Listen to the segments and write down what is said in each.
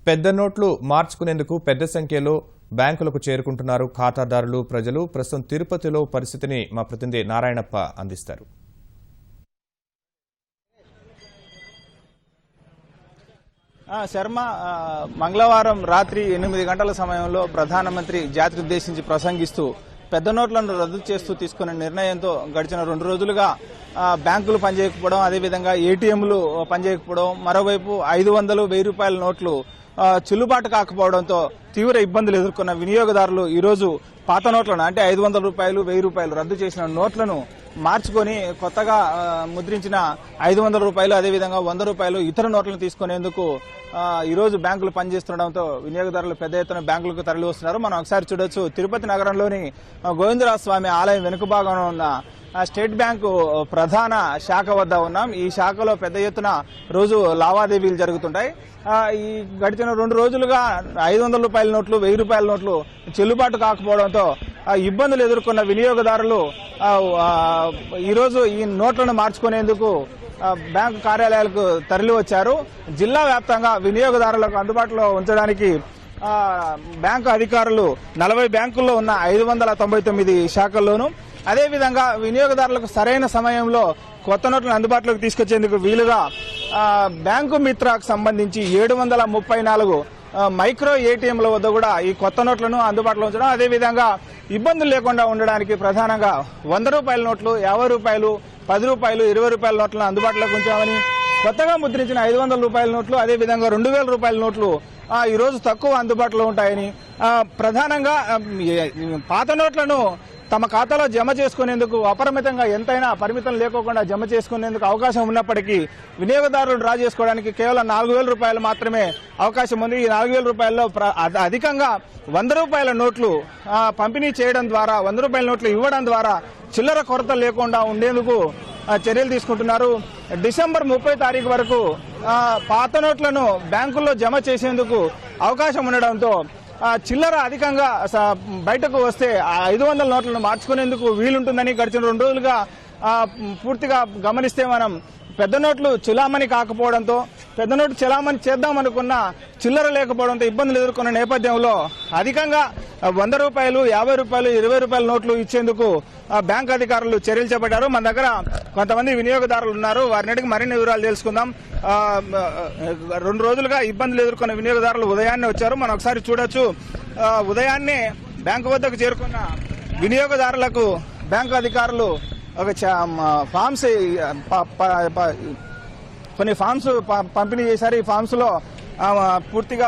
పెద్ద నోట్లు మార్చుకునేందుకు పెద్ద సంఖ్యలో బ్యాంకులకు చేరుకుంటున్నారు ఖాతాదారులు, ప్రజలు. ప్రస్తుతం తిరుపతిలో పరిస్థితిని మా ప్రతినిధి నారాయణప్ప అందిస్తారు. శర్మ, మంగళవారం రాత్రి 8 గంటల సమయంలో ప్రధానమంత్రి జాతిని ఉద్దేశించి ప్రసంగిస్తూ పెద్ద నోట్లను రద్దు చేస్తూ తీసుకున్న నిర్ణయంతో గడిచిన 2 రోజులుగా బ్యాంకులు పనిచేయకపోవడం, అదేవిధంగా ఏటీఎంలు పనిచేయకపోవడం, మరోవైపు 500, 1000 రూపాయల నోట్లు చెల్లుబాటు కాకపోవడంతో తీవ్ర ఇబ్బందులు ఎదుర్కొన్న వినియోగదారులు ఈరోజు పాత నోట్లను అంటే 500 రూపాయలు, 1000 రూపాయలు రద్దు చేసిన నోట్లను మార్చుకొని కొత్తగా ముద్రించిన 500 రూపాయలు, అదేవిధంగా 100 రూపాయలు ఇతర నోట్లను తీసుకునేందుకు ఈరోజు బ్యాంకులు పనిచేస్తుండడంతో వినియోగదారులు పెద్ద ఎత్తున బ్యాంకులకు తరలి వస్తున్నారు. మనం ఒకసారి చూడొచ్చు, తిరుపతి నగరంలోని గోవిందరాజ స్వామి ఆలయం వెనుక భాగంలో ఉన్న స్టేట్ బ్యాంకు ప్రధాన శాఖ వద్ద ఉన్నాం. ఈ శాఖలో పెద్ద ఎత్తున రోజు లావాదేవీలు జరుగుతుంటాయి. ఈ గడిచిన 2 రోజులుగా 500 రూపాయల నోట్లు, 1000 రూపాయల నోట్లు చెల్లుబాటు కాకపోవడంతో ఇబ్బందులు ఎదుర్కొన్న వినియోగదారులు ఈరోజు ఈ నోట్లను మార్చుకునేందుకు బ్యాంకు కార్యాలయాలకు తరలి వచ్చారు. జిల్లా వ్యాప్తంగా వినియోగదారులకు అందుబాటులో ఉంచడానికి బ్యాంకు అధికారులు 40 బ్యాంకుల్లో ఉన్న 599 శాఖల్లోనూ, అదేవిధంగా వినియోగదారులకు సరైన సమయంలో కొత్త నోట్లను అందుబాటులోకి తీసుకొచ్చేందుకు వీలుగా బ్యాంకు మిత్రకు సంబంధించి 734 మైక్రో ఏటీఎంల వద్ద కూడా ఈ కొత్త నోట్లను అందుబాటులో ఉంచడం, అదేవిధంగా ఇబ్బందులు లేకుండా ఉండడానికి ప్రధానంగా 100 రూపాయల నోట్లు, 50 రూపాయలు, 10 రూపాయలు, 20 రూపాయల నోట్లను అందుబాటులోకి ఉంచామని, కొత్తగా ముద్రించిన 500 రూపాయల నోట్లు, అదేవిధంగా 2000 రూపాయల నోట్లు ఈరోజు తక్కువ అందుబాటులో ఉంటాయని, ప్రధానంగా పాత నోట్లను తమ ఖాతాలో జమ చేసుకునేందుకు అపరిమితంగా ఎంతైనా పరిమితం లేకోకుండా జమ చేసుకునేందుకు అవకాశం ఉన్నప్పటికీ వినియోగదారులు డ్రా చేసుకోవడానికి కేవలం 4000 రూపాయలు మాత్రమే అవకాశం ఉంది. ఈ 4000 రూపాయల్లో అధికంగా 100 రూపాయల నోట్లు పంపిణీ చేయడం ద్వారా, 100 రూపాయల నోట్లు ఇవ్వడం ద్వారా చిల్లర కొరత లేకుండా ఉండేందుకు చర్యలు తీసుకుంటున్నారు. డిసెంబర్ 30 తారీఖు వరకు పాత నోట్లను బ్యాంకుల్లో జమ చేసేందుకు అవకాశం ఉండడంతో చిల్లర అధికంగా బయటకు వస్తే 500 నోట్లను మార్చుకునేందుకు వీలుంటుందని గడిచిన 2 రోజులుగా పూర్తిగా గమనిస్తే మనం పెద్ద నోట్లు చెలామణి కాకపోవడంతో, పెద్ద నోట్లు చెలామణి చేద్దామనుకున్న చిల్లర లేకపోవడంతో ఇబ్బందులు ఎదుర్కొన్న నేపథ్యంలో అధికంగా 100 రూపాయలు, 50 రూపాయలు, 20 రూపాయల నోట్లు ఇచ్చేందుకు బ్యాంక్ అధికారులు చర్యలు చేపట్టారు. మన దగ్గర కొంతమంది వినియోగదారులు ఉన్నారు, వారిని అడిగి మరిన్ని వివరాలు తెలుసుకుందాం. 2 రోజులుగా ఇబ్బందులు ఎదుర్కొన్న వినియోగదారులు ఉదయాన్నే వచ్చారు. మనం ఒకసారి చూడొచ్చు, ఉదయాన్నే బ్యాంకు వద్దకు చేరుకున్న వినియోగదారులకు బ్యాంకు అధికారులు కొన్ని ఫామ్స్ పంపిణీ చేశారు. ఈ ఫామ్స్ లో పూర్తిగా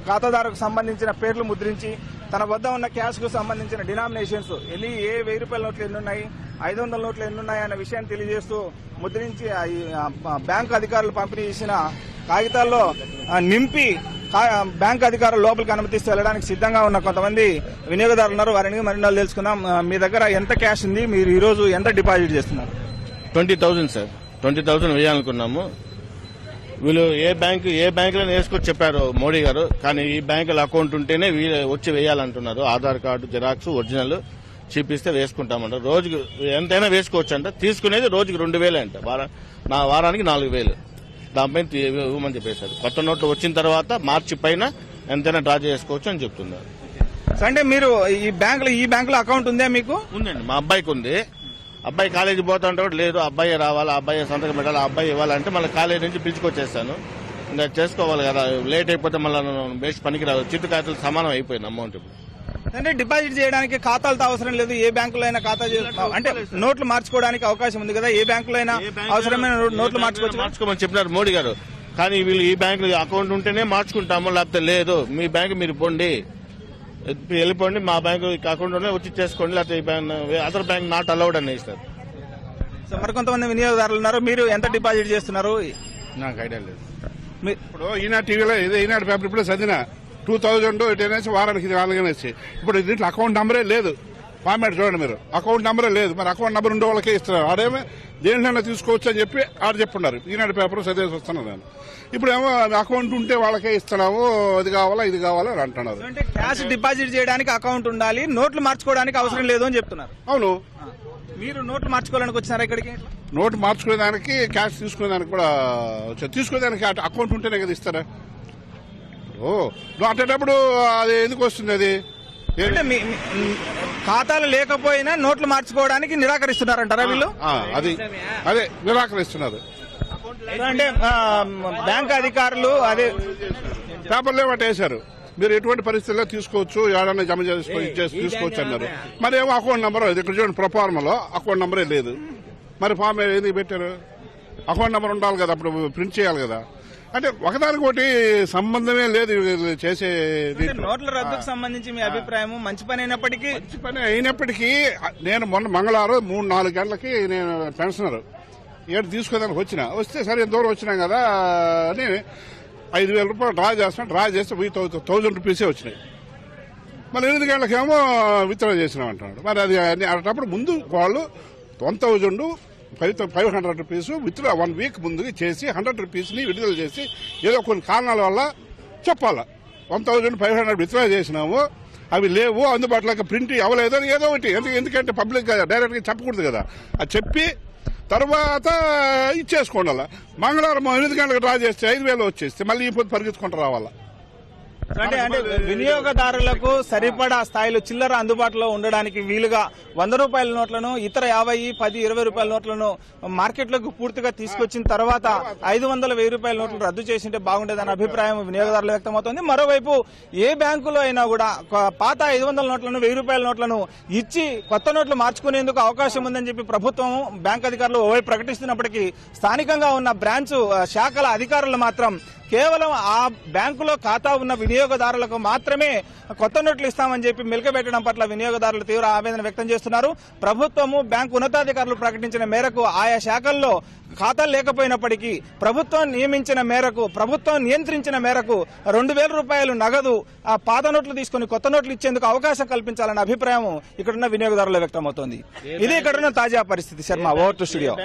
ఖాతాదారుకు సంబంధించిన పేర్లు ముద్రించి, తన వద్ద ఉన్న క్యాష్ కు సంబంధించిన డినామినేషన్స్, ఏ 1000 రూపాయల నోట్లు ఎన్నున్నాయి, 500 నోట్లు ఎన్నున్నాయి అన్న విషయాన్ని తెలియజేస్తూ ముద్రించి బ్యాంకు అధికారులు పంపిణీ చేసిన కాగితాల్లో నింపి బ్యాంకు అధికారులు లోపలికి అనుమతిస్తూ వెళ్ళడానికి సిద్ధంగా ఉన్న కొంతమంది వినియోగదారులు ఉన్నారు. వారిని మరిన్ని తెలుసుకుందాం. మీ దగ్గర ఎంత క్యాష్ ఉంది, మీరు ఈ రోజు ఎంత డిపాజిట్ చేస్తున్నారు? 20,000 సార్. 20,000 వేయాలనుకున్నాము. వీళ్ళు ఏ బ్యాంకులో వేసుకొచ్చి చెప్పారు మోడీ గారు, కానీ ఈ బ్యాంకులో అకౌంట్ ఉంటేనే వీళ్ళు వచ్చి వేయాలంటున్నారు. ఆధార్ కార్డు జిరాక్స్ ఒరిజినల్ చూపిస్తే వేసుకుంటామంట. రోజుకి ఎంతైనా వేసుకోవచ్చు అంట. తీసుకునేది రోజుకి 2000 అంట, వారానికి 4000. దానిపైన ఇవ్వమని చెప్పేశారు. కొత్త నోట్లు వచ్చిన తర్వాత మార్చి పైన ఎంతైనా డ్రా చేసుకోవచ్చు అని చెప్తున్నారు. అంటే మీరు ఈ బ్యాంకులో అకౌంట్ ఉందే? మీకు ఉందండి, మా అబ్బాయికి ఉంది. అబ్బాయి కాలేజీ పోతా ఉంటే కూడా లేదు, అబ్బాయి రావాలా, అబ్బాయి సంతకం పెట్టాలి, అబ్బాయి ఇవ్వాలంటే మళ్ళీ కాలేజీ నుంచి పిలుచుకొచ్చేస్తాను. ఇంకా చేసుకోవాలి కదా, లేట్ అయిపోతే మళ్ళీ బేస్ట్ పనికి రాదు. చిట్టు ఖాతాలు సమానం అయిపోయింది అమౌంట్. ఇప్పుడు అంటే డిపాజిట్ చేయడానికి ఖాతాలతో అవసరం లేదు, ఏ బ్యాంకులో అయినా ఖాతా అంటే నోట్లు మార్చుకోవడానికి అవకాశం ఉంది కదా, ఏ బ్యాంకులో అయినా అవసరమైన నోట్లు మార్చుకోమని చెప్పినారు మోడీ గారు. కానీ వీళ్ళు ఈ బ్యాంకు అకౌంట్ ఉంటేనే మార్చుకుంటాము, లేకపోతే లేదు, మీ బ్యాంకు మీరు పోండి, వెళ్ళిపోండి, మా బ్యాంకు అకౌంట్ వచ్చి చేసుకోండి, లేకపోతే అదర్ బ్యాంక్ నాట్ అలౌడ్ అని ఇస్తారు. సో మరి కొంతమంది వినియోగదారులు ఉన్నారు, మీరు ఎంత డిపాజిట్ చేస్తున్నారు? నాకు ఐడియా లేదు. ఇప్పుడు ఈనాడు టీవీలో ఈనాడు పేపర్ ఇప్పుడు చదివిన 2000 ఇటనేసి వారానికి 4 ఇప్పుడు దీంట్లో అకౌంట్ నంబరే లేదు. ఫార్మాట్ చూడండి మీరు, అకౌంట్ నంబరే లేదు. మరి అకౌంట్ నంబర్ ఉండే వాళ్ళకే ఇస్తున్నారు. ఆడేమో దేంట్లోనే తీసుకోవచ్చు అని చెప్పి ఆడ చెప్పున్నారు. ఈనాడు పేపర్ చదివేసి వస్తున్నాను నేను. ఇప్పుడు ఏమో అకౌంట్ ఉంటే వాళ్ళకే ఇస్తున్నాము, అది కావాలా ఇది కావాలా అని అంటున్నారు. అంటే క్యాష్ డిపాజిట్ చేయడానికి అకౌంట్ ఉండాలి, నోట్లు మార్చుకోవడానికి అవసరం లేదు అని చెప్తున్నారు. అవును. మీరు నోట్లు మార్చుకోవడానికి వచ్చినారా ఇక్కడికి? నోటు మార్చుకునేదానికి, క్యాష్ తీసుకునేదానికి కూడా తీసుకునేదానికి అకౌంట్ ఉంటేనే కదా ఇస్తారా. నువ్వు అట్టేటప్పుడు అది ఎందుకు వస్తుంది అది అంటే ఖాతాలు లేకపోయినా నోట్లు మార్చుకోవడానికి నిరాకరిస్తున్నారంటారా వీళ్ళు? అదే నిరాకరిస్తున్నారు. అంటే బ్యాంక్ అధికారులు అదే పేపర్లో వేశారు, మీరు ఎటువంటి పరిస్థితుల్లో తీసుకోవచ్చు, ఏడన్నా జమ తీసుకోవచ్చు అన్నారు. మరి ఏమో అకౌంట్ నెంబర్ ఇక్కడ చూడండి, ప్రొఫార్మలో అకౌంట్ నెంబరే లేదు. మరి ఫామ్ ఎందుకు పెట్టారు? అకౌంట్ నెంబర్ ఉండాలి కదా, అప్పుడు ప్రింట్ చేయాలి కదా. అంటే ఒకదానికొకటి సంబంధమే లేదు చేసే. నోట్ల రద్దుకు సంబంధించి మీ అభిప్రాయం? మంచి పని అయినప్పటికీ నేను మొన్న మంగళవారం 3-4 గంటలకి నేను పెన్షనర్ ఏడు తీసుకోదానికి వస్తే సరే దూరం వచ్చినాం కదా అని 5,000 రూపాయలు డ్రా చేస్తే 1,000 రూపీసే వచ్చినాయి. మళ్ళీ 8 గంటలకేమో విత్డ్రా చేసినాం అంటున్నాడు. మరి అది అటప్పుడు ముందు వాళ్ళు 1,500 రూపీస్ విత్డ్రా 1 వీక్ ముందు చేసి 100 రూపీస్ ని విడుదల చేసి ఏదో కొన్ని కారణాల వల్ల చెప్పాలా 1,500 విత్డ్రా చేసినాము, అవి లేవు, అందుబాటులోకి ప్రింట్ అవ్వలేదు అని ఏదో ఒకటి. ఎందుకంటే పబ్లిక్ డైరెక్ట్ గా చెప్పకూడదు కదా, అది చెప్పి తర్వాత ఇచ్చేసుకోండి. అలా మంగళవారం 8 గంటలకు డ్రా చేస్తే 5,000 వచ్చేస్తే మళ్ళీ ఈ పొద్దు పరిగెత్తుకుంటూ రావాలా. అంటే వినియోగదారులకు సరిపడా స్థాయిలో చిల్లర అందుబాటులో ఉండడానికి వీలుగా 100 రూపాయల నోట్లను, ఇతర 50, 10, 20 రూపాయల నోట్లను మార్కెట్లోకి పూర్తిగా తీసుకొచ్చిన తర్వాత 500, 1000 రూపాయల నోట్లు రద్దు చేసింటే బాగుండేదన్న అభిప్రాయం వినియోగదారులు వ్యక్తమవుతోంది. మరోవైపు ఏ బ్యాంకులో అయినా కూడా పాత 500 నోట్లను, 1000 రూపాయల నోట్లను ఇచ్చి కొత్త నోట్లు మార్చుకునేందుకు అవకాశం ఉందని చెప్పి ప్రభుత్వం, బ్యాంక్ అధికారులు ఓవైపు ప్రకటిస్తున్నప్పటికీ స్థానికంగా ఉన్న బ్రాంచ్ శాఖల అధికారులు మాత్రం కేవలం ఆ బ్యాంకులో ఖాతా ఉన్న వినియోగదారులకు మాత్రమే కొత్త నోట్లు ఇస్తామని చెప్పి మెలికబెట్టడం పట్ల వినియోగదారులు తీవ్ర ఆవేదన వ్యక్తం చేస్తున్నారు. ప్రభుత్వము, బ్యాంకు ఉన్నతాధికారులు ప్రకటించిన మేరకు ఆయా శాఖల్లో ఖాతాలు లేకపోయినప్పటికీ ప్రభుత్వం నియమించిన మేరకు, ప్రభుత్వం నియంత్రించిన మేరకు 2,000 రూపాయలు నగదు ఆ పాత నోట్లు తీసుకుని కొత్త నోట్లు ఇచ్చేందుకు అవకాశం కల్పించాలన్న అభిప్రాయం ఇక్కడున్న వినియోగదారులు వ్యక్తమవుతోంది. ఇది ఇక్కడున్న తాజా పరిస్థితి. Sharma, over to studio.